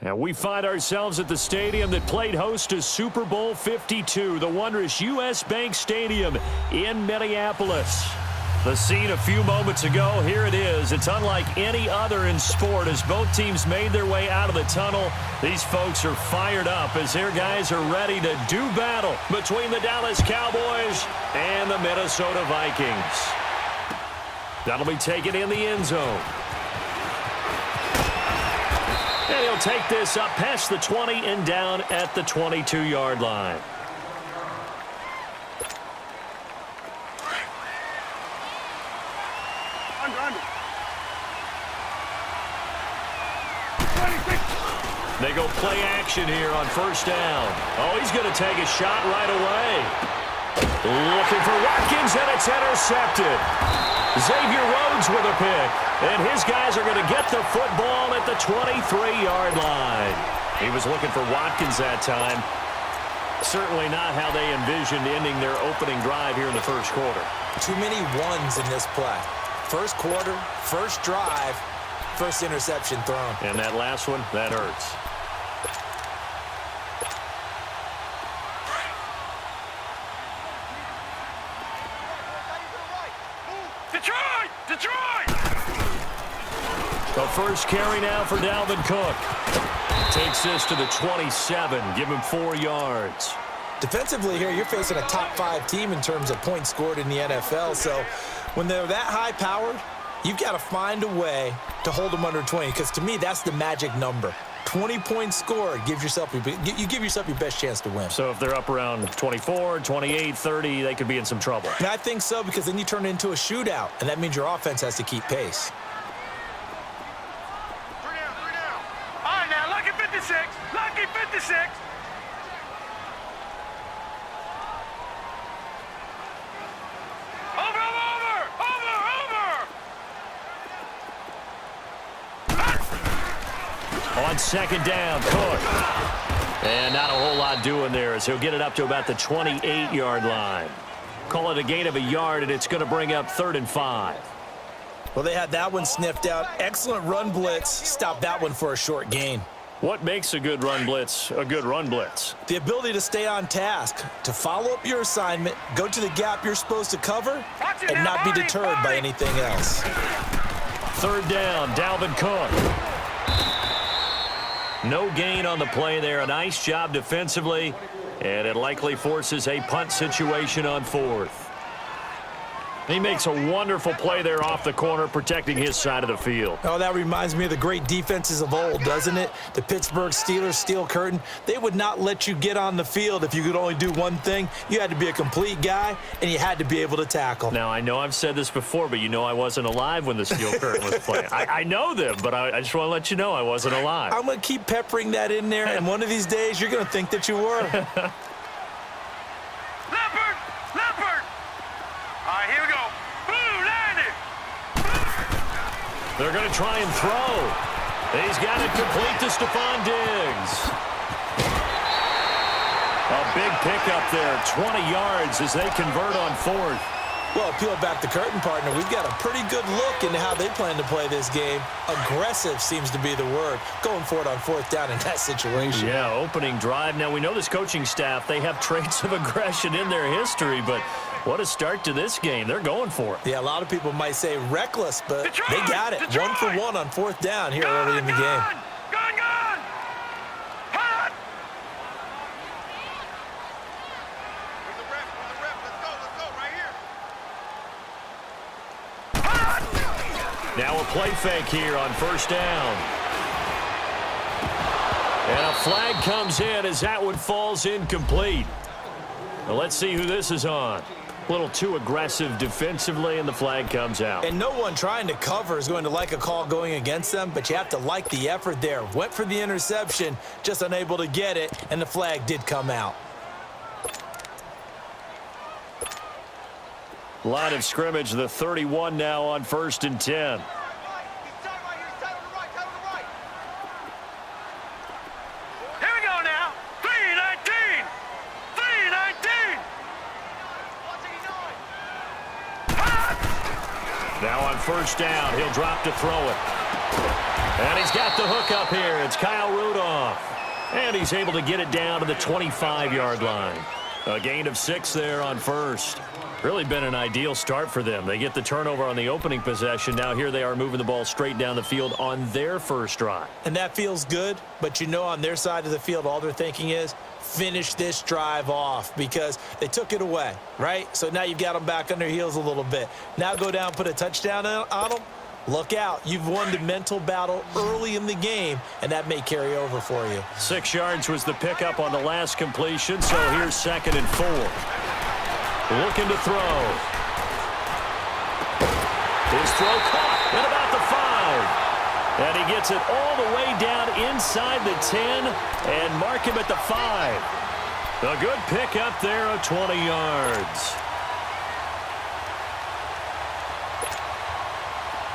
And we find ourselves at the stadium that played host to Super Bowl 52, the wondrous U.S. Bank Stadium in Minneapolis. The scene a few moments ago, here it is. It's unlike any other in sport as both teams made their way out of the tunnel. These folks are fired up as their guys are ready to do battle between the Dallas Cowboys and the Minnesota Vikings. That'll be taken in the end zone. And he'll take this up past the 20 and down at the 22-yard line. They go play action here on first down. Oh, he's going to take a shot right away. Looking for Watkins, and it's intercepted. Xavier Rhodes with a pick. And his guys are going to get the football at the 23-yard line. He was looking for Watkins that time. Certainly not how they envisioned ending their opening drive here in the first quarter. Too many ones in this play. First quarter, first drive, first interception thrown. And that last one, that hurts. The first carry now for Dalvin Cook. Takes this to the 27. Give him 4 yards. Defensively here, you're facing a top 5 team in terms of points scored in the NFL. So when they're that high-powered, you've got to find a way to hold them under 20. Because to me, that's the magic number. 20 points scored gives yourself you give yourself your best chance to win. So if they're up around 24, 28, 30, they could be in some trouble. And I think so, because then you turn it into a shootout, and that means your offense has to keep pace. Lucky 56. On second down, Cook. And not a whole lot doing there as he'll get it up to about the 28-yard line. Call it a gain of a yard, and it's going to bring up 3rd and 5. Well, they had that one sniffed out. Excellent run blitz. Stopped that one for a short gain. What makes a good run blitz a good run blitz? The ability to stay on task, to follow up your assignment, go to the gap you're supposed to cover, and not be deterred by anything else. 3rd down, Dalvin Cook. No gain on the play there. A nice job defensively, and it likely forces a punt situation on 4th. He makes a wonderful play there off the corner, protecting his side of the field. Oh, that reminds me of the great defenses of old, doesn't it? The Pittsburgh Steelers steel curtain. They would not let you get on the field if you could only do one thing. You had to be a complete guy, and you had to be able to tackle. Now, I know I've said this before, but you know I wasn't alive when the steel curtain was playing. I know them, but I just want to let you know I wasn't alive. I'm going to keep peppering that in there, and one of these days you're going to think that you were. They're going to try and throw. He's got it complete to Stephon Diggs. A big pickup there, 20 yards as they convert on 4th. Well, peel back the curtain, partner. We've got a pretty good look into how they plan to play this game. Aggressive seems to be the word. Going for it on 4th down in that situation. Yeah, opening drive. Now, we know this coaching staff, they have traits of aggression in their history, but what a start to this game. They're going for it. Yeah, a lot of people might say reckless, but they got it. 1 for 1 on 4th down here early in the game. Now a play fake here on first down. And a flag comes in as that one falls incomplete. Now let's see who this is on. A little too aggressive defensively, and the flag comes out. And no one trying to cover is going to like a call going against them, but you have to like the effort there. Went for the interception, just unable to get it, and the flag did come out. Line of scrimmage, the 31 now on 1st and 10. Now on first down, he'll drop to throw it. And he's got the hook up here. It's Kyle Rudolph. And he's able to get it down to the 25-yard line. A gain of 6 there on first. Really been an ideal start for them. They get the turnover on the opening possession. Now here they are moving the ball straight down the field on their first drive. And that feels good, but you know on their side of the field, all they're thinking is finish this drive off because they took it away, right? So now you've got them back on their heels a little bit. Now go down, put a touchdown on them. Look out. You've won the mental battle early in the game, and that may carry over for you. 6 yards was the pickup on the last completion, so here's 2nd and 4. Looking to throw. His throw caught at about the 5. And he gets it all the way down inside the 10 and mark him at the 5. A good pickup there of 20 yards.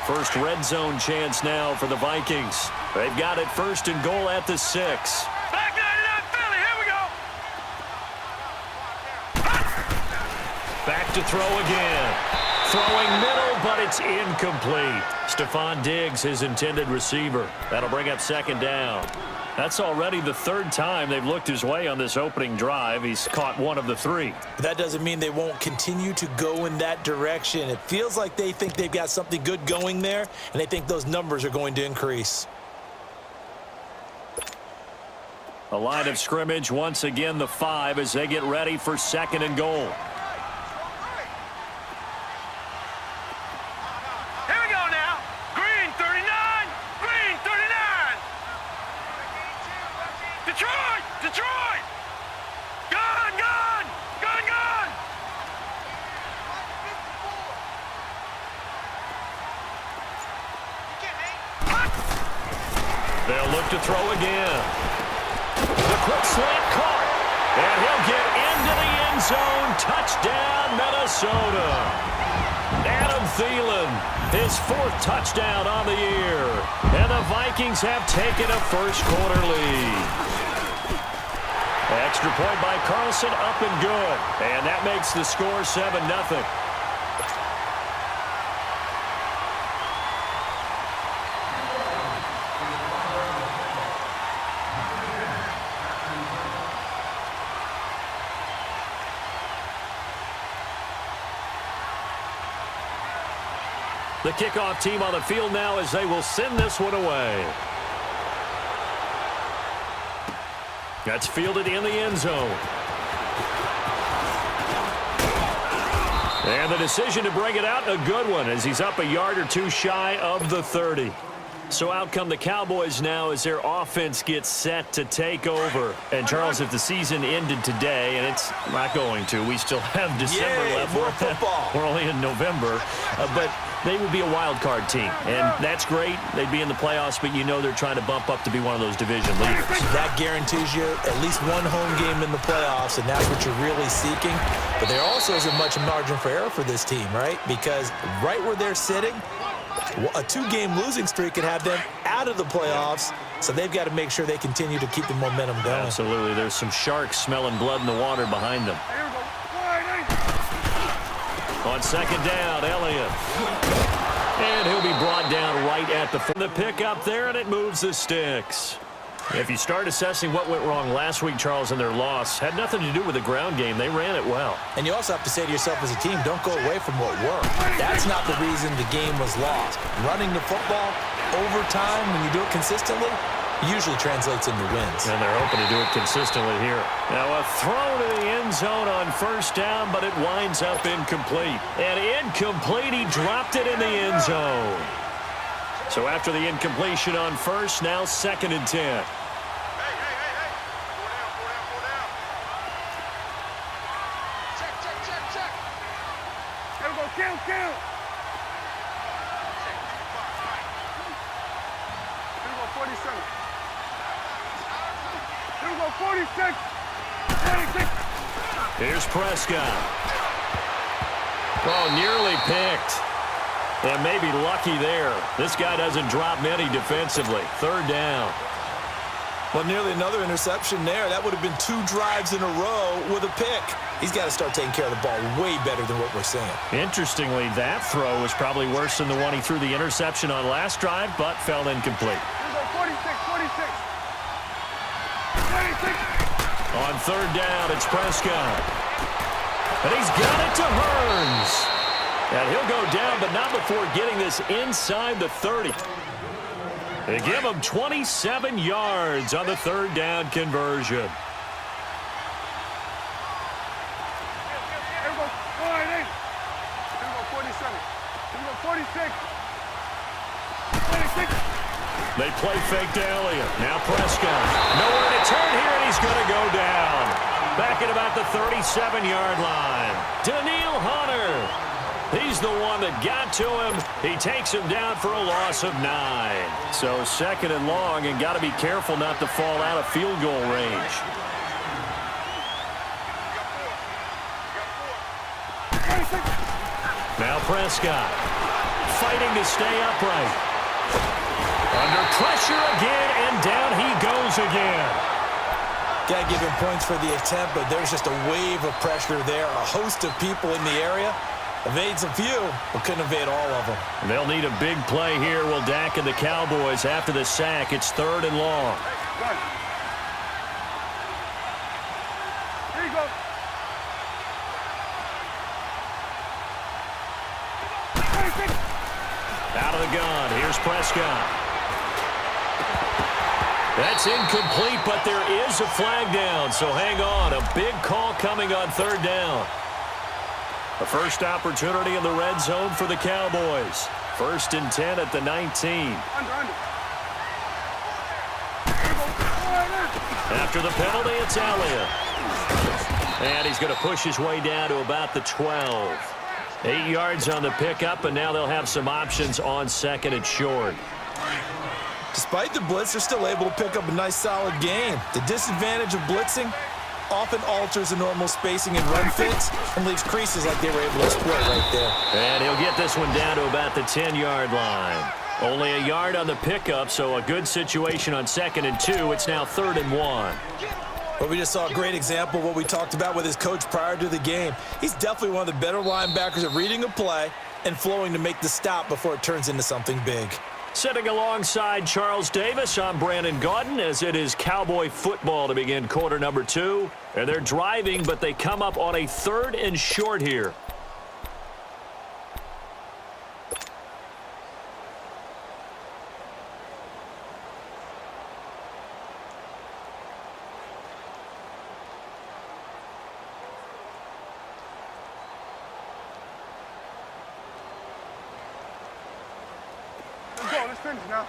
First red zone chance now for the Vikings. They've got it 1st and goal at the 6. Back 99 Philly, here we go. Back to throw again. Throwing middle, but it's incomplete. Stephon Diggs, his intended receiver. That'll bring up 2nd down. That's already the 3rd time they've looked his way on this opening drive. He's caught 1 of the 3. That doesn't mean they won't continue to go in that direction. It feels like they think they've got something good going there, and they think those numbers are going to increase. A line of scrimmage, once again the 5 as they get ready for 2nd and goal. Here we go now. Green 39. Green 39. Detroit. Detroit. Gun, gun. Gun, gun. They'll look to throw again. The quick slant caught. And he'll get into the end zone. Touchdown, Minnesota. Adam Thielen, his 4th touchdown on the year. And the Vikings have taken a first-quarter lead. Extra point by Carlson, up and good. And that makes the score 7-0. The kickoff team on the field now as they will send this one away. That's fielded in the end zone. And the decision to bring it out, a good one, as he's up a yard or 2 shy of the 30. So out come the Cowboys now as their offense gets set to take over. And, Charles, if the season ended today, and it's not going to, we still have December left. More football. We're only in November. But they would be a wild card team. And that's great. They'd be in the playoffs, but you know they're trying to bump up to be one of those division leaders. That guarantees you at least one home game in the playoffs, and that's what you're really seeking. But there also isn't much margin for error for this team, right? Because right where they're sitting, a 2-game losing streak could have them out of the playoffs, so they've got to make sure they continue to keep the momentum going. Absolutely. There's some sharks smelling blood in the water behind them. On 2nd down, Elliott. And he'll be brought down right at the pickup there, and it moves the sticks. If you start assessing what went wrong last week, Charles, in their loss, had nothing to do with the ground game. They ran it well. And you also have to say to yourself as a team, don't go away from what worked. That's not the reason the game was lost. Running the football over time, when you do it consistently, usually translates into wins. And they're hoping to do it consistently here. Now a throw to the end zone on 1st down, but it winds up incomplete. And incomplete, he dropped it in the end zone. So after the incompletion on 1st, now 2nd and 10. Count. 47. 46. 26. Here's Prescott. Oh, nearly picked. And maybe lucky there. This guy doesn't drop many defensively. 3rd down. Well, nearly another interception there. That would have been 2 drives in a row with a pick. He's got to start taking care of the ball way better than what we're seeing. Interestingly, that throw was probably worse than the one he threw the interception on last drive, but fell incomplete. 46, 46. 26. On third down, it's Prescott. And he's got it to Hearns. And he'll go down, but not before getting this inside the 30. They give him 27 yards on the third down conversion. Here we go, 48. Here we go, 47. Here we go, 46. 26. They play fake to Elliott. Now Prescott. Nowhere to turn here, and he's going to go down. Back at about the 37-yard line. Daniil Hunter. He's the one that got to him. He takes him down for a loss of 9. So second and long, and got to be careful not to fall out of field goal range. Now Prescott fighting to stay upright. Under pressure again, and down he goes again. Got to give him points for the attempt, but there's just a wave of pressure there. A host of people in the area. Evades a few, but couldn't evade all of them. They'll need a big play here. Will Dak and the Cowboys after the sack. It's third and long. Here you go. Out of the gun. Here's Prescott. That's incomplete, but there is a flag down, so hang on. A big call coming on third down. The first opportunity in the red zone for the Cowboys. 1st and 10 at the 19. Under. After the penalty, it's Elliott. And he's going to push his way down to about the 12. 8 yards on the pickup, and now they'll have some options on second and short. Despite the blitz, they're still able to pick up a nice, solid gain. The disadvantage of blitzing often alters the normal spacing and run fits and leaves creases like they were able to exploit right there. And he'll get this one down to about the 10-yard line. Only a yard on the pickup, so a good situation on 2nd and 2. It's now 3rd and 1. But we just saw a great example of what we talked about with his coach prior to the game. He's definitely one of the better linebackers at reading a play and flowing to make the stop before it turns into something big. Sitting alongside Charles Davis, I'm Brandon Gaudin, as it is Cowboy football to begin quarter number 2. And they're driving, but they come up on a 3rd and short here. Let's finish now.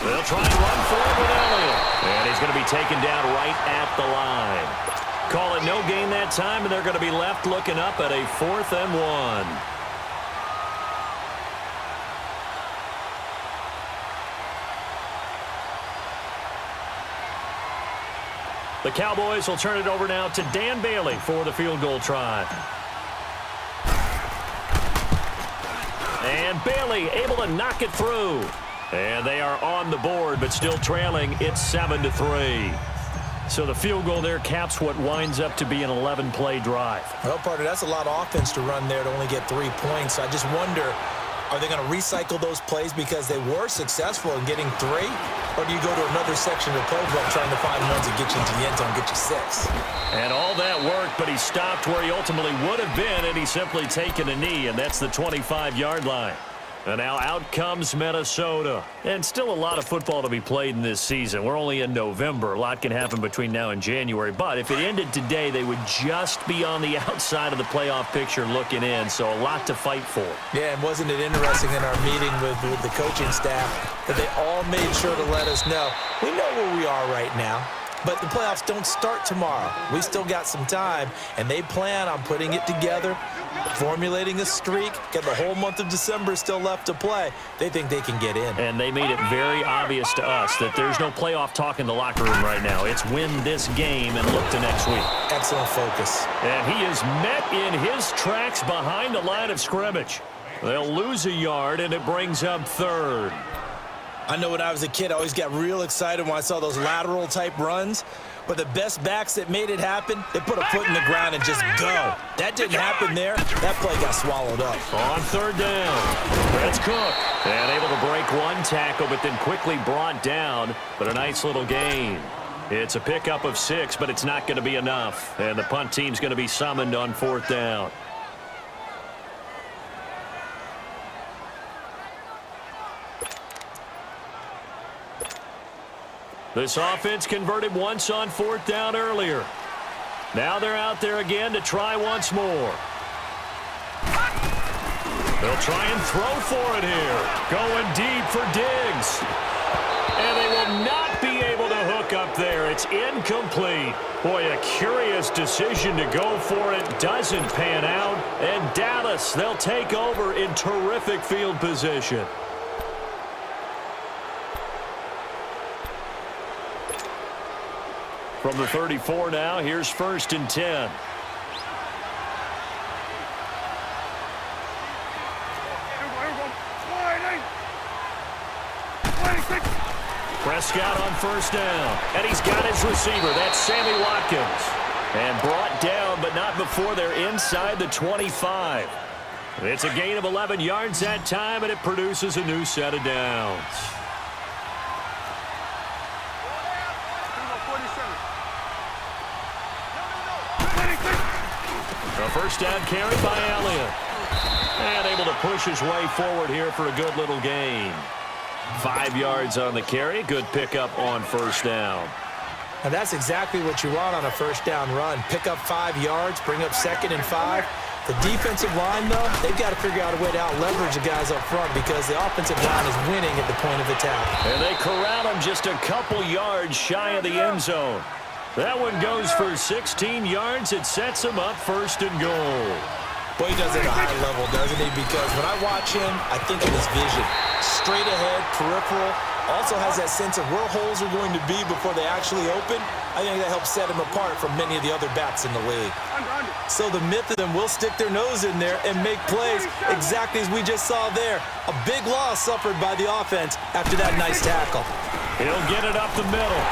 They'll try and run forward with Elliott. And he's going to be taken down right at the line. Call it no gain that time, and they're going to be left looking up at a 4th and 1. The Cowboys will turn it over now to Dan Bailey for the field goal try. And Bailey able to knock it through. And they are on the board, but still trailing. It's 7-3. So the field goal there caps what winds up to be an 11-play drive. Well, partner, that's a lot of offense to run there to only get 3 points. I just wonder, are they going to recycle those plays because they were successful in getting 3? Or do you go to another section of the playbook trying to find ones that get you into the end zone, get you 6? And all that worked, but he stopped where he ultimately would have been, and he's simply taken a knee, and that's the 25-yard line. And now out comes Minnesota. And still a lot of football to be played in this season. We're only in November. A lot can happen between now and January. But if it ended today, they would just be on the outside of the playoff picture looking in. So a lot to fight for. Yeah, and wasn't it interesting in our meeting with the coaching staff that they all made sure to let us know, we know where we are right now. But the playoffs don't start tomorrow. We still got some time, and they plan on putting it together, formulating a streak, get the whole month of December still left to play. They think they can get in. And they made it very obvious to us that there's no playoff talk in the locker room right now. It's win this game and look to next week. Excellent focus. And he is met in his tracks behind the line of scrimmage. They'll lose a yard, and it brings up third. I know when I was a kid, I always got real excited when I saw those lateral-type runs. But the best backs that made it happen, they put a foot in the ground and just go. That didn't happen there. That play got swallowed up. On third down, that's Cook. And able to break one tackle, but then quickly brought down. But a nice little gain. It's a pickup of 6, but it's not going to be enough. And the punt team's going to be summoned on fourth down. This offense converted once on fourth down earlier. Now they're out there again to try once more. They'll try and throw for it here. Going deep for Diggs. And they will not be able to hook up there. It's incomplete. Boy, a curious decision to go for it. Doesn't pan out. And Dallas, they'll take over in terrific field position. From the 34 now, here's 1st and 10. Prescott on first down. And he's got his receiver. That's Sammy Watkins. And brought down, but not before they're inside the 25. It's a gain of 11 yards that time, and it produces a new set of downs. A first down carry by Elliott. And able to push his way forward here for a good little gain. 5 yards on the carry. Good pickup on first down. And that's exactly what you want on a first down run. Pick up 5 yards, bring up 2nd and 5. The defensive line, though, they've got to figure out a way to out-leverage the guys up front because the offensive line is winning at the point of attack. And they corral him just a couple yards shy of the end zone. That one goes for 16 yards. It sets him up 1st and goal. Boy, he does it at a high level, doesn't he? Because when I watch him, I think of his vision. Straight ahead, peripheral. Also has that sense of where holes are going to be before they actually open. I think that helps set him apart from many of the other backs in the league. So the myth of them will stick their nose in there and make plays exactly as we just saw there. A big loss suffered by the offense after that nice tackle. He'll get it up the middle.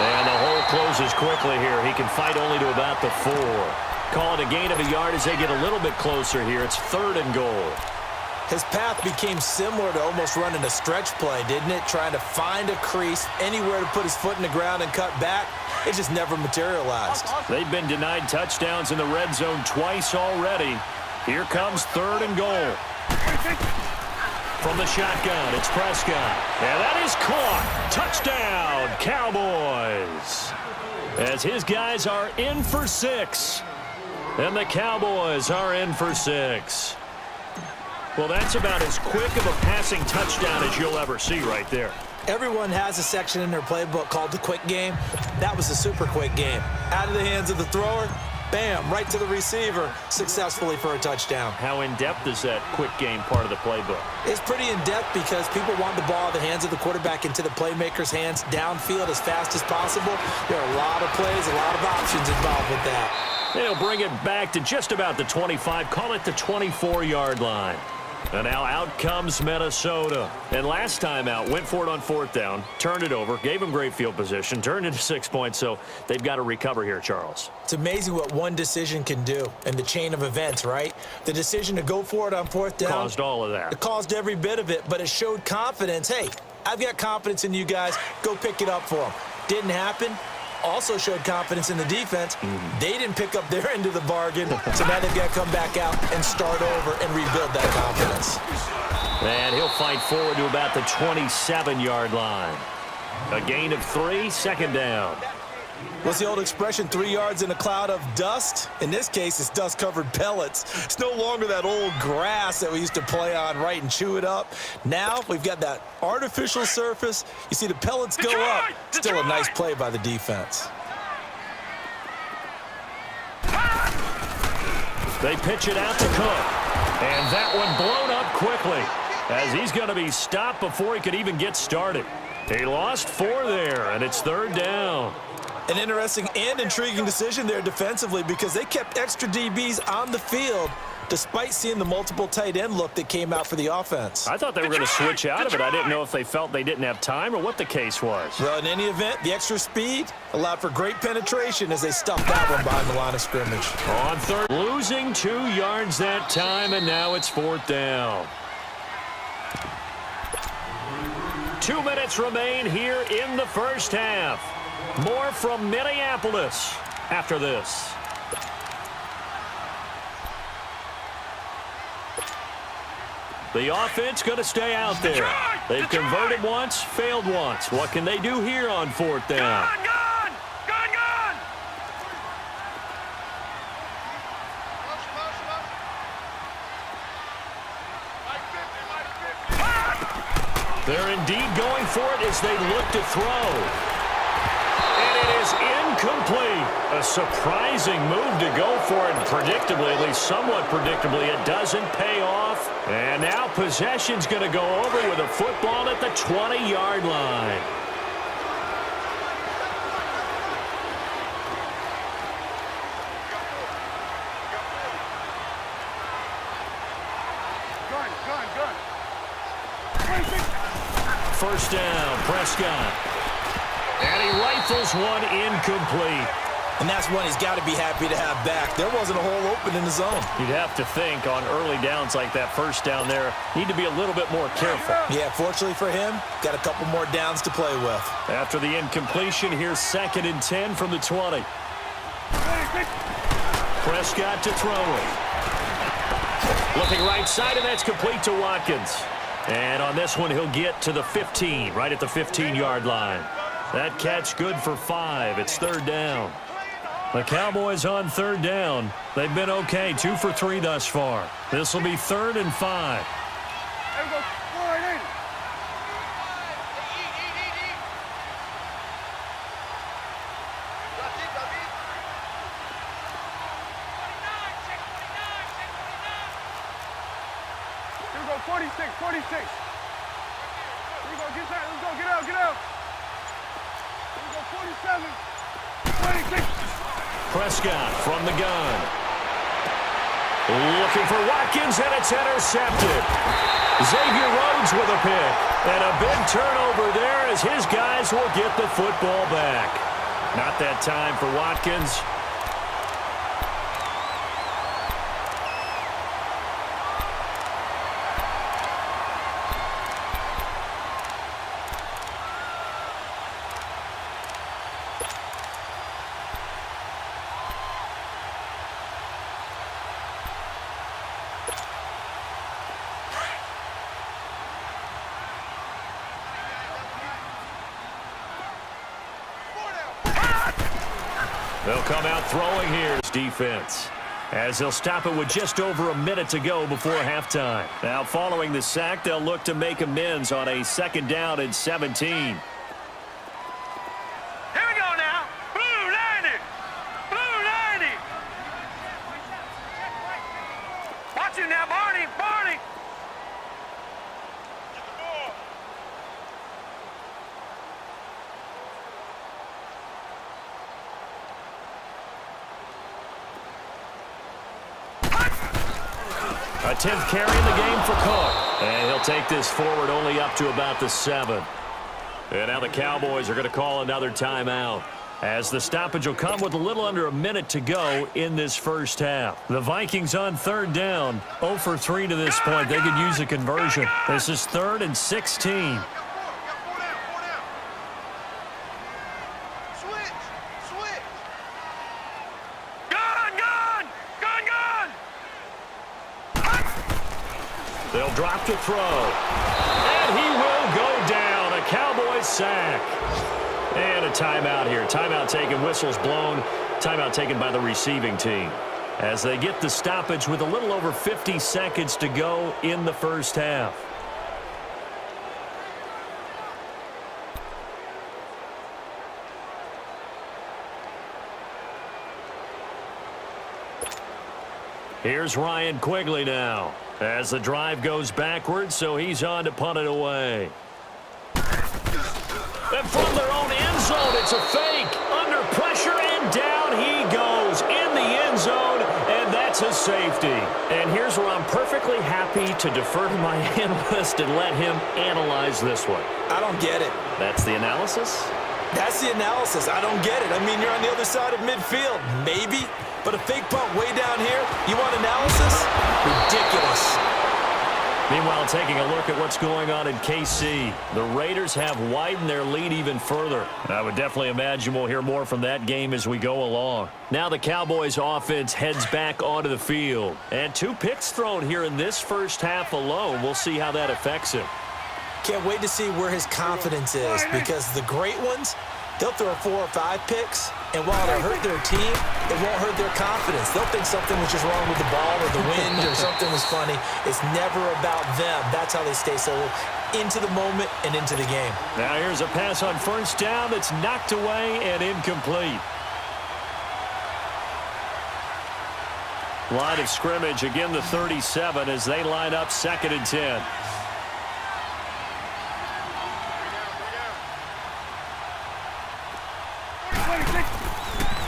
And the hole closes quickly here. He can fight only to about the 4. Call it a gain of a yard as they get a little bit closer here. It's 3rd and goal. His path became similar to almost running a stretch play, didn't it? Trying to find a crease, anywhere to put his foot in the ground and cut back. It just never materialized. They've been denied touchdowns in the red zone twice already. Here comes 3rd and goal. From the shotgun, it's Prescott. And that is caught. Touchdown, Cowboys. As his guys are in for 6. And the Cowboys are in for 6. Well, that's about as quick of a passing touchdown as you'll ever see right there. Everyone has a section in their playbook called the quick game. That was the super quick game. Out of the hands of the thrower, bam, right to the receiver, successfully for a touchdown. How in-depth is that quick game part of the playbook? It's pretty in-depth because people want the ball out of the hands of the quarterback into the playmaker's hands downfield as fast as possible. There are a lot of plays, a lot of options involved with that. They'll bring it back to just about the 25, call it the 24-yard line. And now out comes Minnesota. And last time out, went for it on 4th down, turned it over, gave them great field position, turned into 6 points, so they've got to recover here, Charles. It's amazing what one decision can do in the chain of events, right? The decision to go for it on 4th down. Caused all of that. It caused every bit of it, but it showed confidence. Hey, I've got confidence in you guys. Go pick it up for them. Didn't happen. Also showed confidence in the defense. They didn't pick up their end of the bargain, so now they've got to come back out and start over and rebuild that confidence. And he'll fight forward to about the 27-yard line. A gain of 3, 2nd down. What's the old expression, 3 yards in a cloud of dust? In this case, it's dust-covered pellets. It's no longer that old grass that we used to play on, right, and chew it up. Now we've got that artificial surface. You see the pellets go up. Still a nice play by the defense. They pitch it out to Cook. And that one blown up quickly as he's going to be stopped before he could even get started. He lost 4 there, and it's 3rd down. An interesting and intriguing decision there defensively because they kept extra DBs on the field despite seeing the multiple tight end look that came out for the offense. I thought they were going to switch out of it. I didn't know if they felt they didn't have time or what the case was. Well, in any event, the extra speed allowed for great penetration as they stuffed that one behind the line of scrimmage. On 3rd, losing 2 yards that time, and now it's 4th down. 2 minutes remain here in the first half. More from Minneapolis after this. The offense going to stay out there. They've converted once, failed once. What can they do here on 4th down? They're indeed going for it as they look to throw. And it is incomplete. A surprising move to go for it. Predictably, at least somewhat predictably, it doesn't pay off. And now possession's going to go over with a football at the 20-yard line. First down, Prescott. And he rifles one incomplete. And that's one he's got to be happy to have back. There wasn't a hole open in the zone. You'd have to think on early downs like that first down there, need to be a little bit more careful. Yeah, fortunately for him, got a couple more downs to play with. After the incompletion, here's 2nd and 10 from the 20. Prescott to throw it. Looking right side, and that's complete to Watkins. And on this one, he'll get to the 15, right at the 15-yard line. That catch good for 5. It's 3rd down. The Cowboys on 3rd down. They've been okay, 2 for 3 thus far. This will be 3rd and 5. Here we go, 46, 46. Here we go, get out, let's go, get out, get out. Here we go, 47, 26. Prescott from the gun. Looking for Watkins, and it's intercepted. Xavier Rhodes with a pick. And a big turnover there as his guys will get the football back. Not that time for Watkins. They'll come out throwing here. Defense, as they'll stop it with just over a minute to go before halftime. Now, following the sack, they'll look to make amends on a 2nd down and 17. Here we go now. Blue 90. Blue 90. Watch it now, Barney. Barney. Get the ball. A 10th carry in the game for Cook. And he'll take this forward only up to about the 7. And now the Cowboys are going to call another timeout, as the stoppage will come with a little under a minute to go in this first half. The Vikings on 3rd down, 0 for 3 to this point. They could use a conversion. This is 3rd and 16. They'll drop to throw. And he will go down. A Cowboys sack. And a timeout here. Timeout taken, whistles blown. Timeout taken by the receiving team. As they get the stoppage with a little over 50 seconds to go in the first half. Here's Ryan Quigley now. As the drive goes backwards, so he's on to punt it away. And from their own end zone, it's a fake. Under pressure, and down he goes in the end zone, and that's a safety. And here's where I'm perfectly happy to defer to my analyst and let him analyze this one. I don't get it. That's the analysis? That's the analysis. I don't get it. I mean, you're on the other side of midfield. Maybe. But a fake punt way down here, you want analysis? Ridiculous. Meanwhile, taking a look at what's going on in KC. The Raiders have widened their lead even further. I would definitely imagine we'll hear more from that game as we go along. Now the Cowboys offense heads back onto the field. And 2 picks thrown here in this first half alone. We'll see how that affects him. Can't wait to see where his confidence is, because the great ones, they'll throw 4 or 5 picks, and while it'll hurt their team, it won't hurt their confidence. They'll think something was just wrong with the ball or the wind or something was funny. It's never about them. That's how they stay so into the moment and into the game. Now here's a pass on first down that's knocked away and incomplete. Line of scrimmage, again the 37 as they line up 2nd and 10.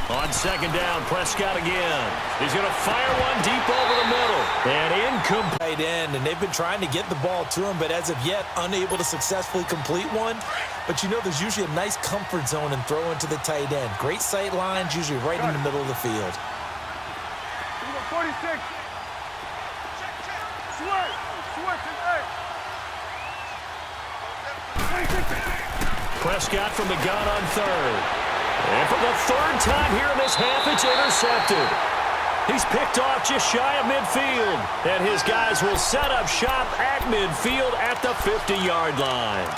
On 2nd down, Prescott again. He's going to fire one deep over the middle. And incomplete. Tight end, and they've been trying to get the ball to him, but as of yet, unable to successfully complete one. But you know there's usually a nice comfort zone and throw into the tight end. Great sight lines, usually right in the middle of the field. 46. Prescott from the gun on 3rd. And for the 3rd time here in this half, it's intercepted. He's picked off just shy of midfield. And his guys will set up shop at midfield at the 50-yard line.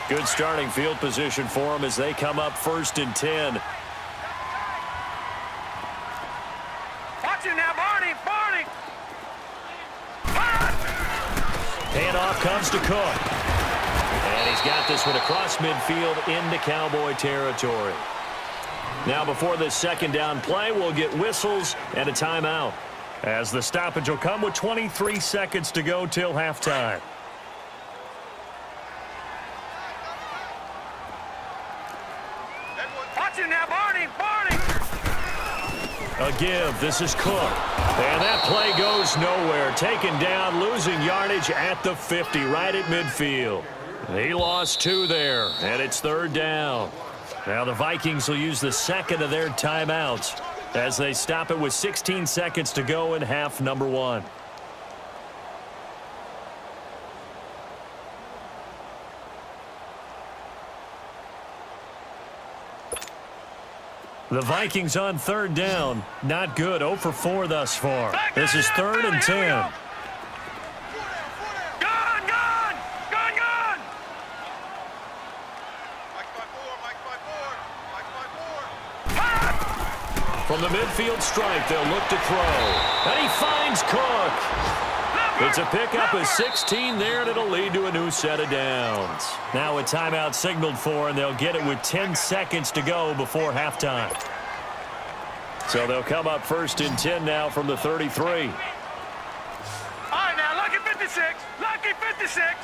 Good starting field position for them as they come up 1st and 10. Watch it now, Barney. Handoff comes to Cook. And he's got this one across midfield into Cowboy territory. Now before this 2nd down play, we'll get whistles and a timeout, as the stoppage will come with 23 seconds to go till halftime. Watch it now, Barney. A give. This is Cook. And that play goes nowhere. Taken down, losing yardage at the 50, right at midfield. He lost 2 there, and it's 3rd down. Now the Vikings will use the 2nd of their timeouts as they stop it with 16 seconds to go in half number 1. The Vikings on 3rd down. Not good. 0 for 4 thus far. This is 3rd and 10. From the midfield stripe, they'll look to throw. And he finds Cook. It's a pickup of 16 there, and it'll lead to a new set of downs. Now a timeout signaled for, and they'll get it with 10 seconds to go before halftime. So they'll come up 1st and 10 now from the 33. All right, now, lucky 56. Lucky 56.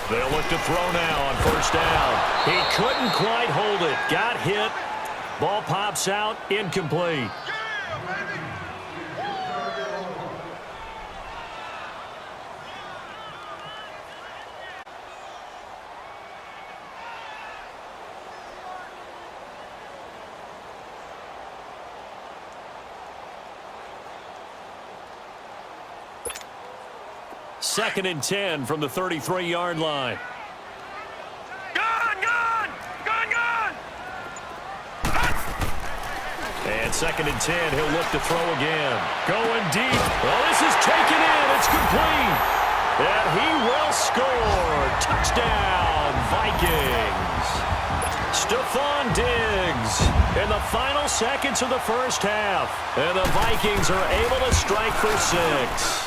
They'll look to throw now on 1st down. He couldn't quite hold it. Got hit. Ball pops out. Incomplete. 2nd and 10 from the 33-yard line. And 2nd and 10, he'll look to throw again. Going deep. Well, this is taken in. It's complete. And he will score. Touchdown, Vikings. Stephon Diggs in the final seconds of the first half. And the Vikings are able to strike for 6.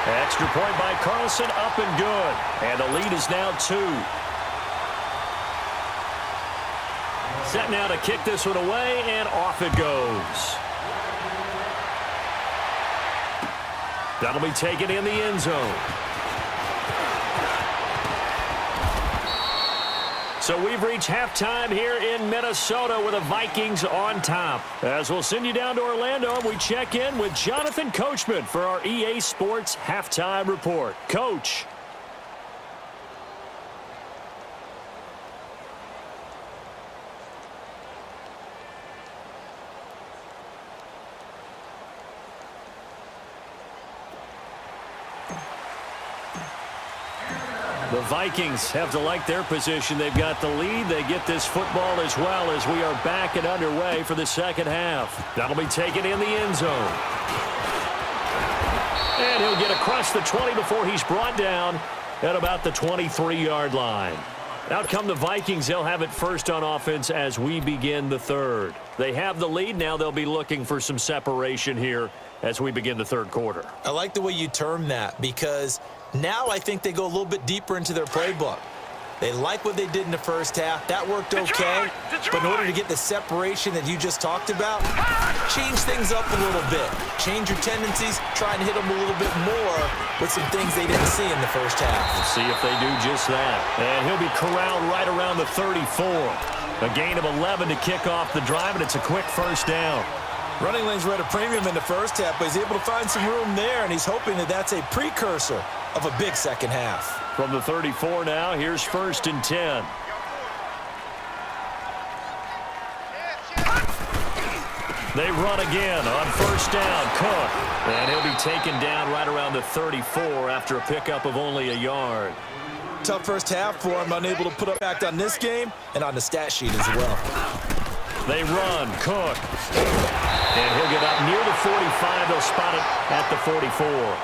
Extra point by Carlson, up and good. And the lead is now 2. Set now to kick this one away, and off it goes. That'll be taken in the end zone. So we've reached halftime here in Minnesota with the Vikings on top. As we'll send you down to Orlando, we check in with Jonathan Coachman for our EA Sports Halftime Report. Coach. The Vikings have to like their position. They've got the lead. They get this football as well as we are back and underway for the second half. That'll be taken in the end zone. And he'll get across the 20 before he's brought down at about the 23-yard line. Out come the Vikings. They'll have it first on offense as we begin the third. They have the lead. Now they'll be looking for some separation here as we begin the third quarter. I like the way you term that because now I think they go a little bit deeper into their playbook. They like what they did in the first half. That worked okay. But in order to get the separation that you just talked about, change things up a little bit. Change your tendencies. Try and hit them a little bit more with some things they didn't see in the first half. We'll see if they do just that. And he'll be corralled right around the 34. A gain of 11 to kick off the drive, and it's a quick first down. Running lanes were at a premium in the first half, but he's able to find some room there, and he's hoping that that's a precursor of a big second half. From the 34 now, here's 1st and 10. They run again on 1st down. Cook. And he'll be taken down right around the 34 after a pickup of only a yard. Tough first half for him, unable to put up impact on this game and on the stat sheet as well. They run. Cook. And he'll get up near the 45. They'll spot it at the 44.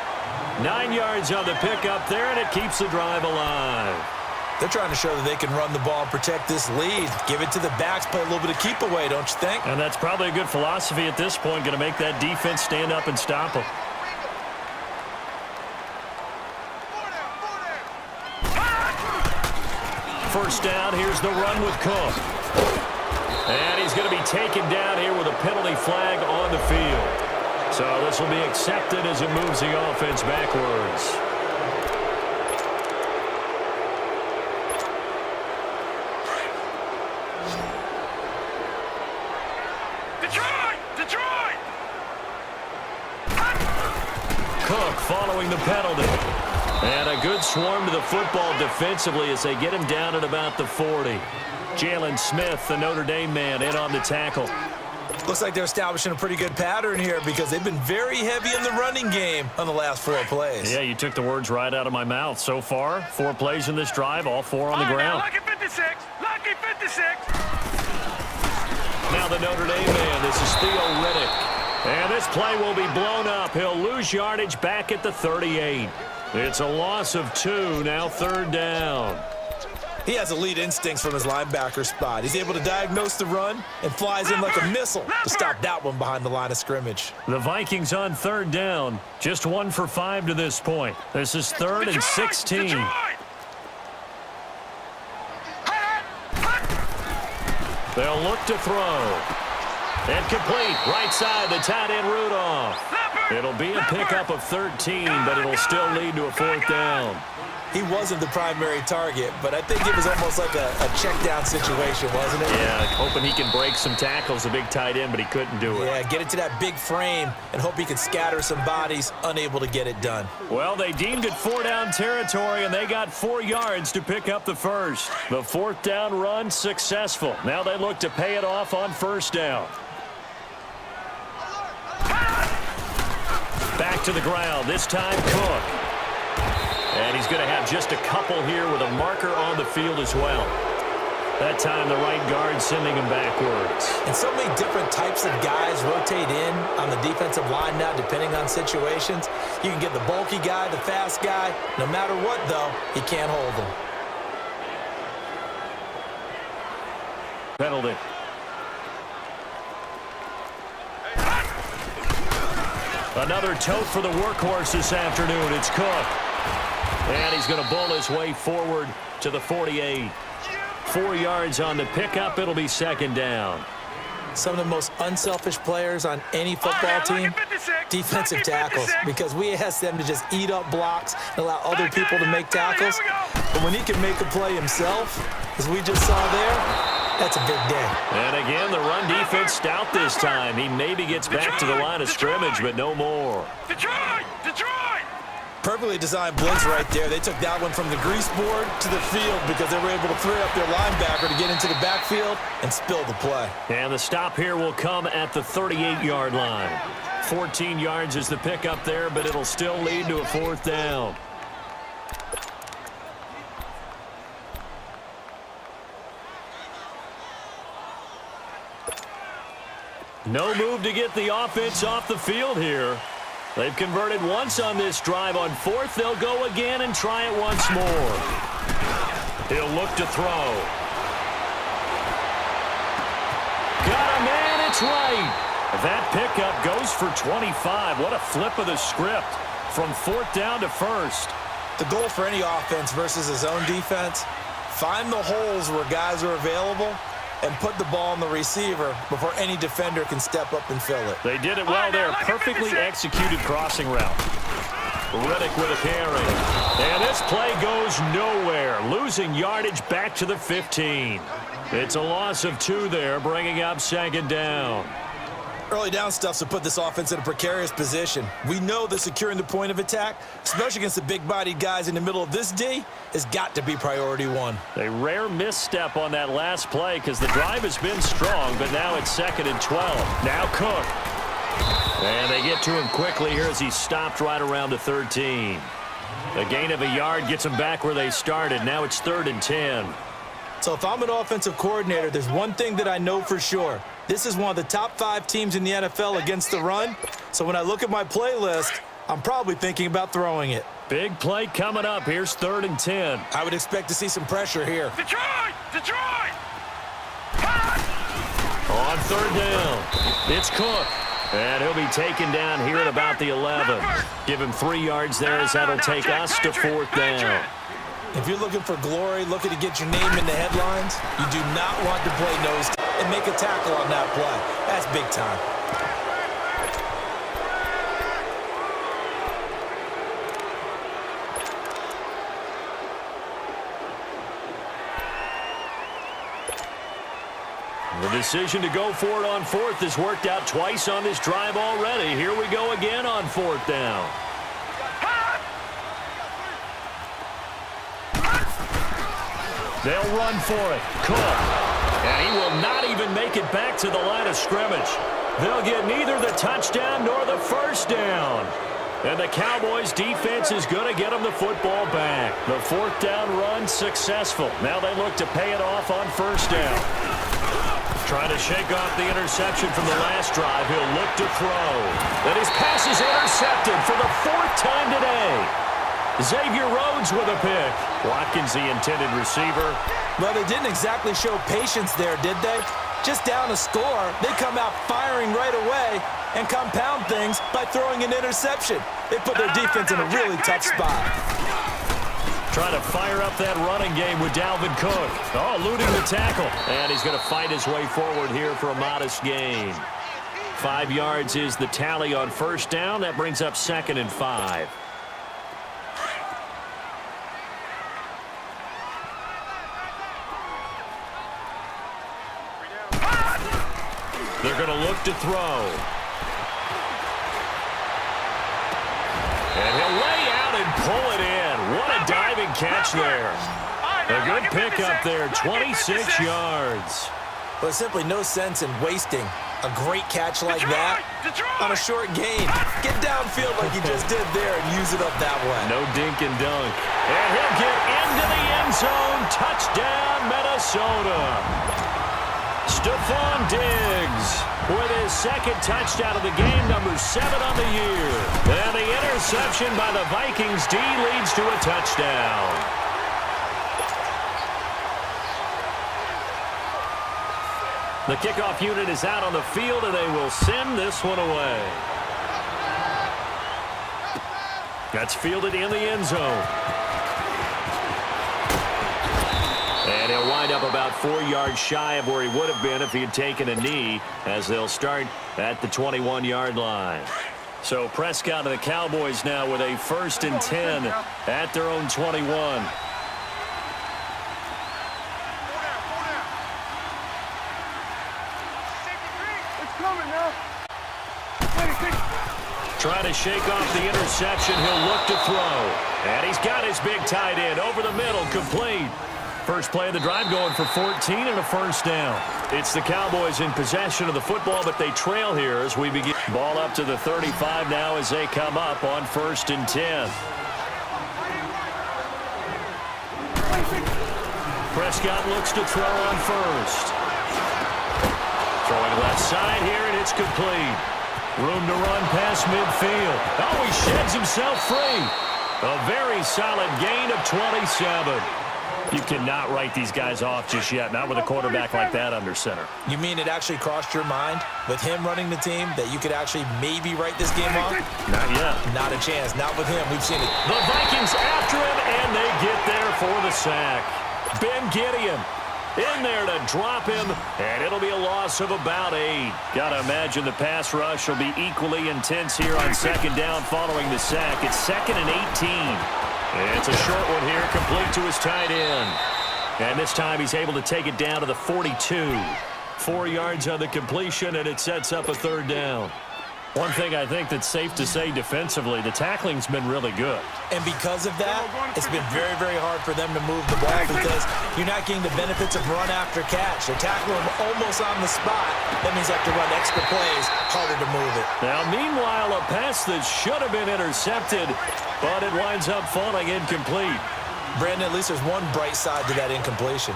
9 yards on the pickup there, and it keeps the drive alive. They're trying to show that they can run the ball and protect this lead. Give it to the backs, play a little bit of keep away, don't you think? And that's probably a good philosophy at this point, going to make that defense stand up and stop them. First down, here's the run with Cook. And he's going to be taken down here with a penalty flag on the field. So this will be accepted as it moves the offense backwards. Detroit! Cook following the penalty. And a good swarm to the football defensively as they get him down at about the 40. Jalen Smith, the Notre Dame man, in on the tackle. Looks like they're establishing a pretty good pattern here because they've been very heavy in the running game on the last 4 plays. Yeah, you took the words right out of my mouth. So far, 4 plays in this drive, all 4 on the ground. Lucky 56! Lucky 56! Now the Notre Dame man, this is Theo Riddick. And this play will be blown up. He'll lose yardage back at the 38. It's a loss of 2, now 3rd down. He has elite instincts from his linebacker spot. He's able to diagnose the run and flies in like a missile to stop that one behind the line of scrimmage. The Vikings on 3rd down. Just 1 for 5 to this point. This is 3rd and 16. They'll look to throw. And complete. Right side, the tight end Rudolph. It'll be a pickup of 13, but it'll still lead to a 4th down. He wasn't the primary target, but I think it was almost like a check down situation, wasn't it? Yeah, hoping he can break some tackles, a big tight end, but he couldn't do it. Yeah, get it to that big frame and hope he can scatter some bodies, unable to get it done. Well, they deemed it 4-down territory, and they got 4 yards to pick up the first. The 4th down run successful. Now they look to pay it off on 1st down. Back to the ground, this time Cook. And he's going to have just a couple here with a marker on the field as well. That time, the right guard sending him backwards. And so many different types of guys rotate in on the defensive line now, depending on situations. You can get the bulky guy, the fast guy. No matter what, though, he can't hold him. Penalty. Another tote for the workhorse this afternoon. It's Cook. And he's going to bull his way forward to the 48. 4 yards on the pickup. It'll be second down. Some of the most unselfish players on any football team, defensive tackles, because we ask them to just eat up blocks and allow other people to make tackles. But when he can make a play himself, as we just saw there, that's a big day. And again, the run defense stout this time. He maybe gets back to the line of scrimmage, but no more. Detroit! Perfectly designed blitz right there. They took that one from the grease board to the field because they were able to free up their linebacker to get into the backfield and spill the play. And the stop here will come at the 38-yard line. 14 yards is the pickup there, but it'll still lead to a fourth down. No move to get the offense off the field here. They've converted once on this drive. On fourth, they'll go again and try it once more. He'll look to throw. Got a man, it's right. That pickup goes for 25. What a flip of the script from fourth down to first. The goal for any offense versus his own defense, find the holes where guys are available and put the ball on the receiver before any defender can step up and fill it. They did it well there. Perfectly executed crossing route. Riddick with a carry. And this play goes nowhere. Losing yardage back to the 15. It's a loss of 2 there, bringing up second down. Early down stuff's to put this offense in a precarious position. We know that securing the point of attack, especially against the big-bodied guys in the middle of this D, has got to be priority 1. A rare misstep on that last play because the drive has been strong, but now it's second and 12. Now Cook. And they get to him quickly here as he stopped right around the 13. A gain of a yard gets them back where they started. Now it's third and 10. So if I'm an offensive coordinator, there's one thing that I know for sure. This is one of the top 5 teams in the NFL against the run. So when I look at my playlist, I'm probably thinking about throwing it. Big play coming up. Here's third and 10. I would expect to see some pressure here. Detroit! On third down, it's Cook. And he'll be taken down here at about the 11. Give him 3 yards there as that'll take us to fourth down. If you're looking for glory, looking to get your name in the headlines, you do not want to play nose and make a tackle on that play. That's big time. The decision to go for it on fourth has worked out twice on this drive already. Here we go again on fourth down. They'll run for it. Cook. And he will not even make it back to the line of scrimmage. They'll get neither the touchdown nor the first down. And the Cowboys' defense is going to get them the football back. The fourth down run successful. Now they look to pay it off on first down. Trying to shake off the interception from the last drive. He'll look to throw. And his pass is intercepted for the 4th time today. Xavier Rhodes with a pick. Watkins, the intended receiver. Well, they didn't exactly show patience there, did they? Just down a score, they come out firing right away and compound things by throwing an interception. They put their defense in a really tough spot. Trying to fire up that running game with Dalvin Cook. Oh, eluding the tackle. And he's going to fight his way forward here for a modest gain. 5 yards is the tally on first down. That brings up second and 5. They're going to look to throw. And he'll lay out and pull it in. What a diving catch there. A good pickup there, 26 yards. There's simply no sense in wasting A great catch like that on a short gain. Get downfield like you just did there and use it up that way. No dink and dunk. And he'll get into the end zone. Touchdown, Minnesota. Stephon Diggs with his second touchdown of the game, number 7 on the year. And the interception by the Vikings D leads to a touchdown. The kickoff unit is out on the field, and they will send this one away. That's fielded in the end zone. And he'll wind up about 4 yards shy of where he would have been if he had taken a knee, as they'll start at the 21-yard line. So Prescott and the Cowboys now with a 1st and 10 at their own 21. Trying to shake off the interception. He'll look to throw. And he's got his big tight end over the middle, complete. First play of the drive going for 14 and a 1st down. It's the Cowboys in possession of the football, but they trail here as we begin. Ball up to the 35 now as they come up on 1st and 10. Prescott looks to throw on 1st. Throwing left side here, and it's complete. Room to run past midfield. Oh, he sheds himself free. A very solid gain of 27. You cannot write these guys off just yet, not with a quarterback like that under center. You mean it actually crossed your mind with him running the team that you could actually maybe write this game off? Not yet. Not a chance. Not with him. We've seen it. The Vikings after him, and they get there for the sack. Ben Gideon in there to drop him, and it'll be a loss of about 8. Gotta imagine the pass rush will be equally intense here on 2nd down following the sack. It's 2nd and 18. It's a short one here, complete to his tight end. And this time he's able to take it down to the 42. 4 yards on the completion, and it sets up a 3rd down. One thing I think that's safe to say defensively, the tackling's been really good. And because of that, it's been very, very hard for them to move the ball because you're not getting the benefits of run after catch. They're tackling them almost on the spot. That means they have to run extra plays, harder to move it. Now, meanwhile, a pass that should have been intercepted, but it winds up falling incomplete. Brandon, at least there's one bright side to that incompletion.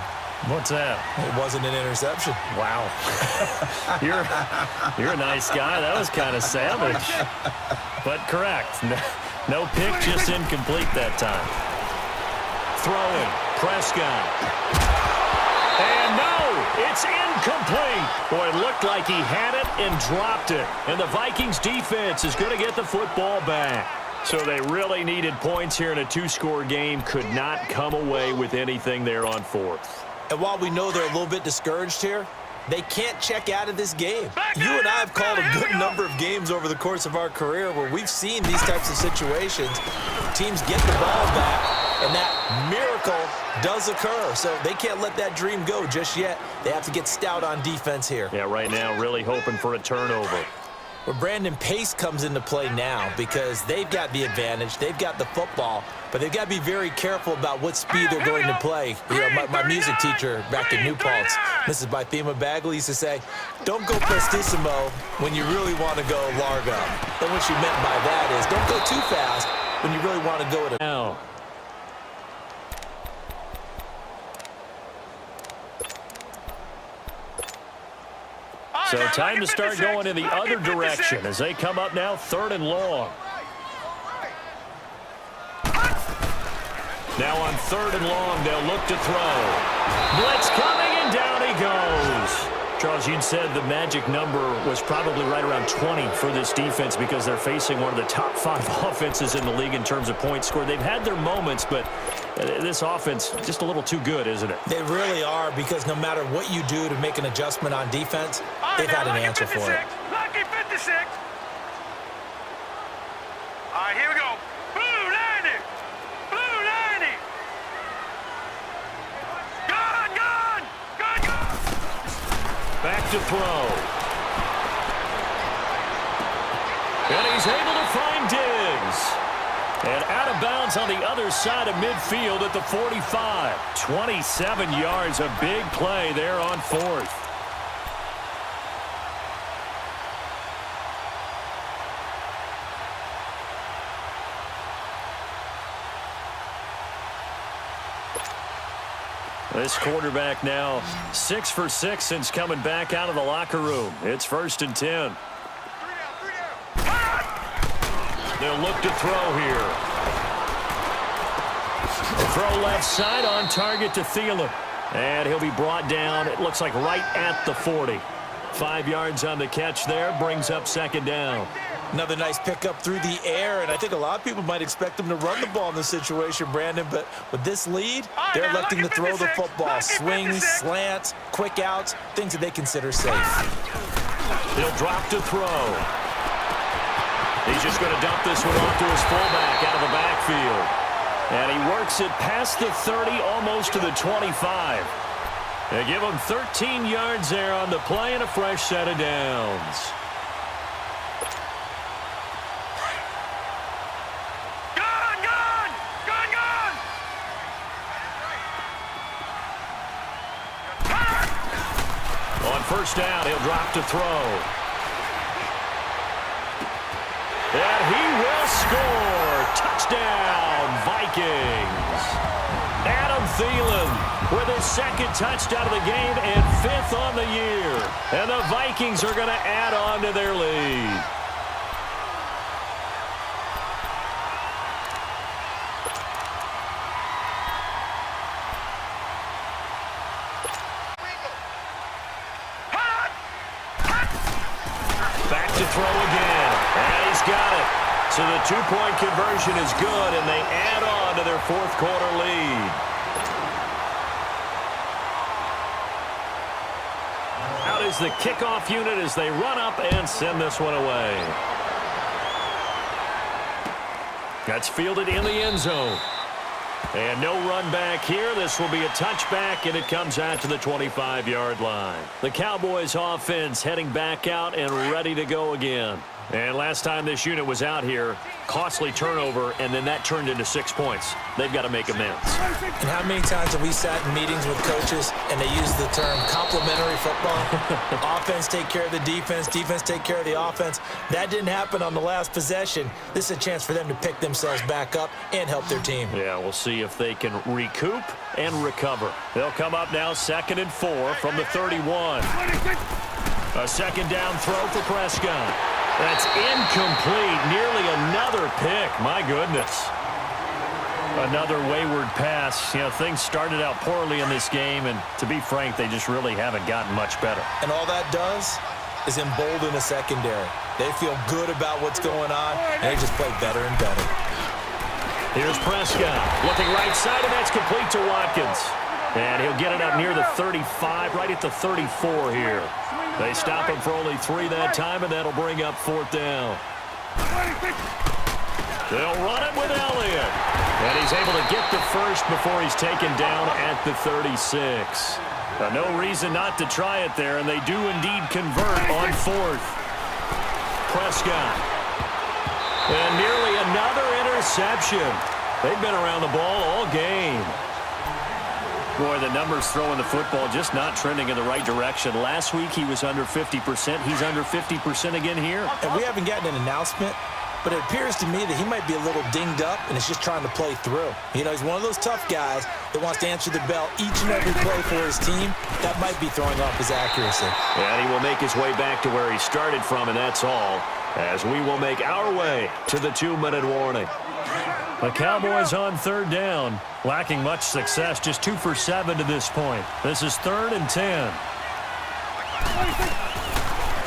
What's that? It wasn't an interception. Wow. You're a nice guy. That was kind of savage. But correct. No pick, just incomplete that time. Throwing. Prescott. And no, it's incomplete. Boy, it looked like he had it and dropped it. And the Vikings defense is going to get the football back. So they really needed points here in a 2-score game. Could not come away with anything there on 4th. And while we know they're a little bit discouraged here, they can't check out of this game. You and I have called a good number of games over the course of our career where we've seen these types of situations. Teams get the ball back, and that miracle does occur. So they can't let that dream go just yet. They have to get stout on defense here. Yeah, right now really hoping for a turnover. Well, Brandon, pace comes into play now because they've got the advantage. They've got the football, but they've got to be very careful about what speed they're going to play. You know, my music teacher back in New Paltz, Mrs. Bythema Bagley, used to say, don't go prestissimo when you really want to go largo. And what she meant by that is don't go too fast when you really want to go at a... Now. So time to start going in the other direction as they come up now 3rd and long. Now on 3rd and long, they'll look to throw. Blitz coming, and down he goes. Charles, you'd said the magic number was probably right around 20 for this defense because they're facing one of the top 5 offenses in the league in terms of points scored. They've had their moments, but this offense just a little too good, isn't it? They really are, because no matter what you do to make an adjustment on defense, they've had an answer for it. Lucky 56. All right, here we go. Blue 90. Blue 90. Gone, gone. Gone, gone. Back to throw. And he's able to find Diggs. And out of bounds on the other side of midfield at the 45. 27 yards, a big play there on 4th. This quarterback now 6 for 6 since coming back out of the locker room. It's 1st and 10. They'll look to throw here. Throw left side on target to Thielen. And he'll be brought down, it looks like right at the 40. 5 yards on the catch there, brings up 2nd down. Another nice pickup through the air, and I think a lot of people might expect them to run the ball in this situation, Brandon, but with this lead, they're electing to throw the football. Swings, slants, quick outs, things that they consider safe. He'll drop to throw. He's just going to dump this one off to his fullback out of the backfield. And he works it past the 30, almost to the 25. They give him 13 yards there on the play and a fresh set of downs. On 1st down, he'll drop to throw. And he will score. Touchdown, Vikings. Adam Thielen with his 2nd touchdown of the game and 5th on the year. And the Vikings are going to add on to their lead. Back to throw again. And he's got it. So the 2-point conversion is good, and they add on to their 4th quarter lead. Out is the kickoff unit as they run up and send this one away. That's fielded in the end zone. And no run back here. This will be a touchback, and it comes out to the 25-yard line. The Cowboys offense heading back out and ready to go again. And last time this unit was out here, costly turnover, and then that turned into 6 points. They've got to make amends. And how many times have we sat in meetings with coaches and they use the term complementary football? Offense take care of the defense, defense take care of the offense. That didn't happen on the last possession. This is a chance for them to pick themselves back up and help their team. Yeah, we'll see if they can recoup and recover. They'll come up now 2nd and 4 from the 31. A 2nd down throw for Prescott. That's incomplete. Nearly another pick. My goodness. Another wayward pass. You know, things started out poorly in this game, and to be frank, they just really haven't gotten much better. And all that does is embolden the secondary. They feel good about what's going on, and they just play better and better. Here's Prescott. Looking right side, and that's complete to Watkins. And he'll get it up near the 35, right at the 34 here. They stop him for only 3 that time, and that'll bring up 4th down. They'll run it with Elliott. And he's able to get the first before he's taken down at the 36. No reason not to try it there, and they do indeed convert on 4th. Prescott. And nearly another interception. They've been around the ball all game. Boy, the numbers throwing the football just not trending in the right direction. Last week he was under 50%. He's under 50% again here. And we haven't gotten an announcement, but it appears to me that he might be a little dinged up and is just trying to play through. You know, he's one of those tough guys that wants to answer the bell each and every play for his team. That might be throwing off his accuracy. And he will make his way back to where he started from, and that's all, as we will make our way to the 2-minute warning. The Cowboys on 3rd down, lacking much success, just 2 for 7 to this point. This is 3rd and 10.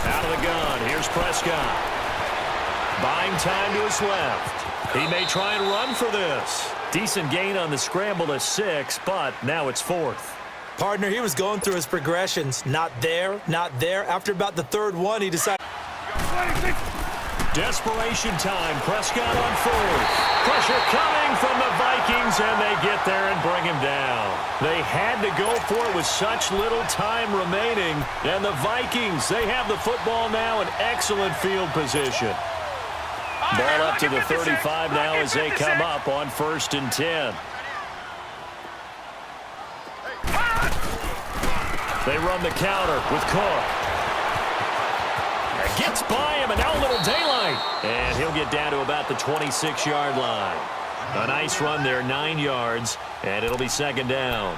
Out of the gun, here's Prescott. Buying time to his left. He may try and run for this. Decent gain on the scramble to 6, but now it's 4th. Partner, he was going through his progressions. Not there, not there. After about the 3rd one, he decided. Desperation time. Prescott on 4th. Pressure coming from the Vikings, and they get there and bring him down. They had to go for it with such little time remaining. And the Vikings, they have the football now in excellent field position. Ball up to the 35 now as they come up on 1st and 10. They run the counter with Cook. Gets by him, and now a little daylight. And he'll get down to about the 26-yard line. A nice run there, 9 yards, and it'll be 2nd down.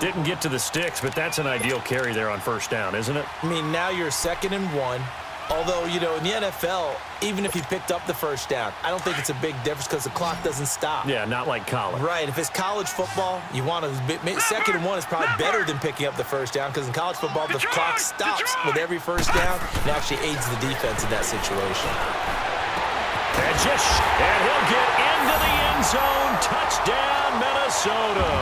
Didn't get to the sticks, but that's an ideal carry there on first down, isn't it? I mean, now you're 2nd and 1. Although, you know, in the NFL, even if he picked up the first down, I don't think it's a big difference because the clock doesn't stop. Yeah, not like college. Right. If it's college football, you want to 2nd and 1 is probably better than picking up the first down because in college football, the clock stops with every first down and actually aids the defense in that situation. And he'll get into the end zone. Touchdown, Minnesota.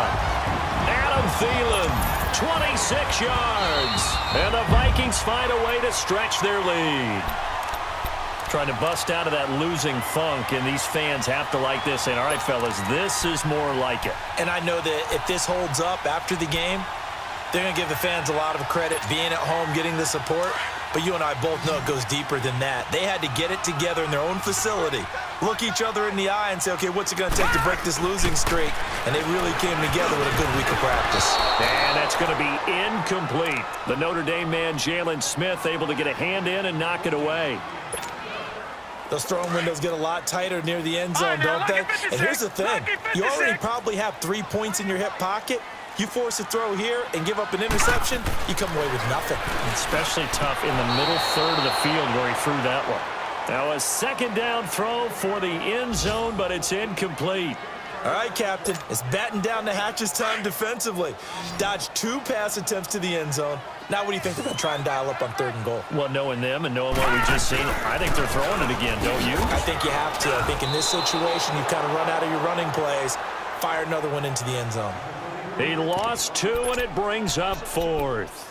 Adam Thielen, 26 yards. And the Vikings find a way to stretch their lead. Trying to bust out of that losing funk, and these fans have to like this. And all right, fellas, this is more like it. And I know that if this holds up after the game, they're going to give the fans a lot of credit being at home, getting the support. But you and I both know it goes deeper than that. They had to get it together in their own facility, look each other in the eye and say, okay, what's it going to take to break this losing streak? And they really came together with a good week of practice. And that's going to be incomplete. The Notre Dame man, Jalen Smith, able to get a hand in and knock it away. Those throwing windows get a lot tighter near the end zone, don't they? And here's the thing. You already probably have 3 points in your hip pocket. You force a throw here and give up an interception, you come away with nothing. Especially tough in the middle third of the field where he threw that one. Now a 2nd down throw for the end zone, but it's incomplete. All right, Captain, it's batten down the hatches time defensively. Dodged 2 pass attempts to the end zone. Now what do you think they're going to try and dial up on 3rd and goal? Well, knowing them and knowing what we just seen, I think they're throwing it again, don't you? I think you have to. I think in this situation, you've kind of run out of your running plays. Fire another one into the end zone. He lost 2, and it brings up 4th.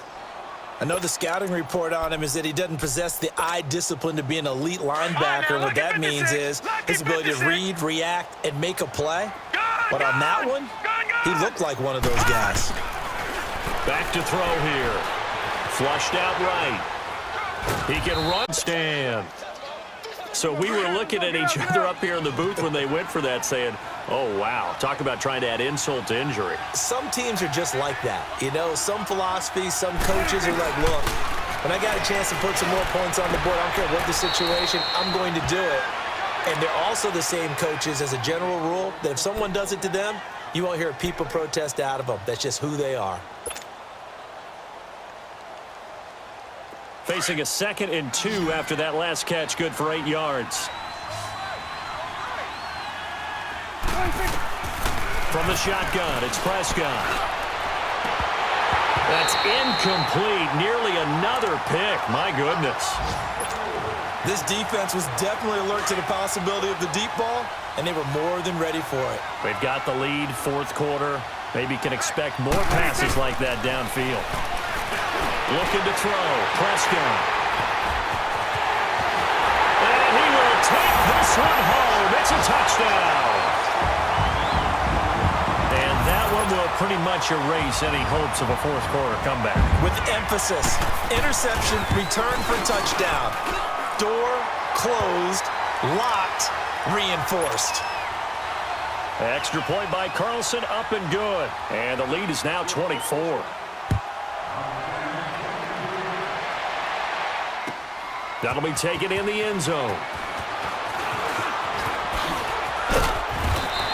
I know the scouting report on him is that he doesn't possess the eye discipline to be an elite linebacker. And what that means is his ability to read, react, and make a play. But on that one, he looked like one of those guys. Back to throw here. Flushed out right. He can run stand. So we were looking at each other up here in the booth when they went for that saying, oh, wow, talk about trying to add insult to injury. Some teams are just like that. You know, some philosophies, some coaches are like, look, when I got a chance to put some more points on the board, I don't care what the situation, I'm going to do it. And they're also the same coaches as a general rule that if someone does it to them, you won't hear a people protest out of them. That's just who they are. Facing a 2nd and 2 after that last catch, good for 8 yards. From the shotgun, it's Prescott. That's incomplete. Nearly another pick. My goodness. This defense was definitely alert to the possibility of the deep ball, and they were more than ready for it. They've got the lead, 4th quarter. Maybe can expect more passes like that downfield. Looking to throw. Prescott. And he will take this one home. It's a touchdown. And that one will pretty much erase any hopes of a 4th quarter comeback. With emphasis, interception, return for touchdown. Door closed, locked, reinforced. Extra point by Carlson, up and good. And the lead is now 24. That'll be taken in the end zone.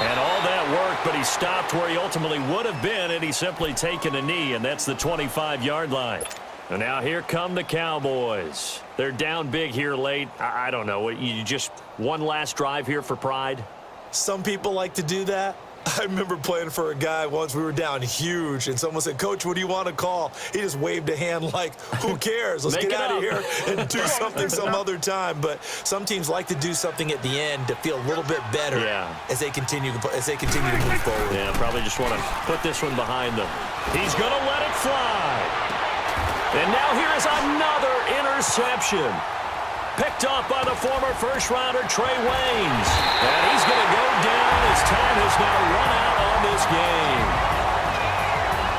And all that work, but he stopped where he ultimately would have been, and he's simply taken a knee, and that's the 25-yard line. And now here come the Cowboys. They're down big here late. I don't know. You just one last drive here for pride? Some people like to do that. I remember playing for a guy once. We were down huge, and someone said, Coach, what do you want to call? He just waved a hand like, who cares? Let's get out of here and do something some other time. But some teams like to do something at the end to feel a little bit better as they continue to move forward. Yeah, probably just want to put this one behind them. He's going to let it fly. And now here is another interception. Picked up by the former first-rounder Trey Waynes. And he's going to go down as time has now run out on this game.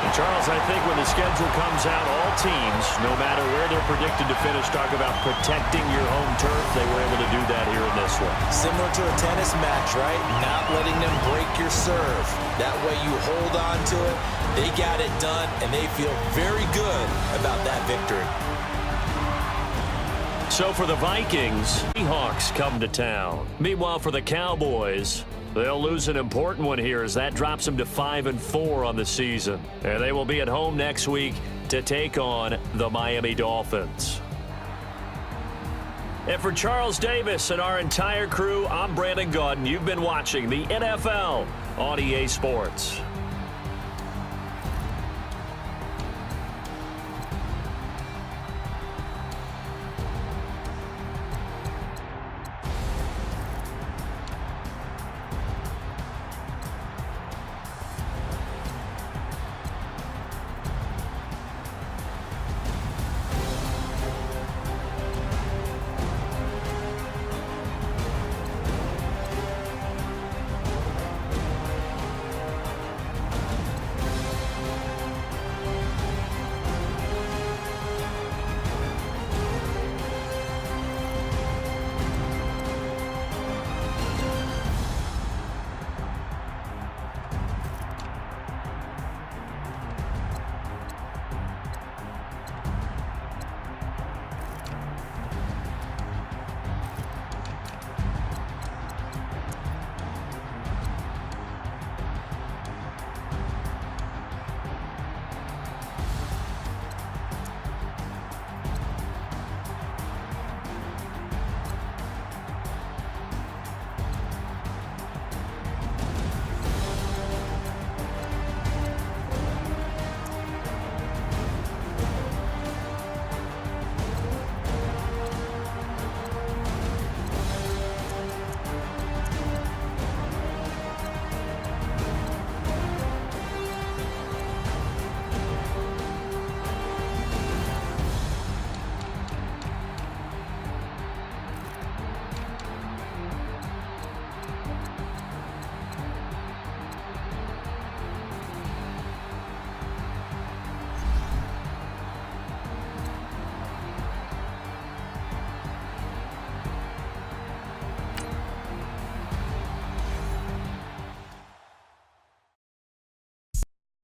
And Charles, I think when the schedule comes out, all teams, no matter where they're predicted to finish, talk about protecting your home turf. They were able to do that here in this one. Similar to a tennis match, right? Not letting them break your serve. That way you hold on to it. They got it done, and they feel very good about that victory. So for the Vikings, Seahawks come to town. Meanwhile, for the Cowboys, They'll lose an important one here as that drops them to 5-4 on the season. And they will be at home next week to take on the Miami Dolphins. And for Charles Davis and our entire crew, I'm Brandon Gaudin. You've been watching the NFL on EA Sports.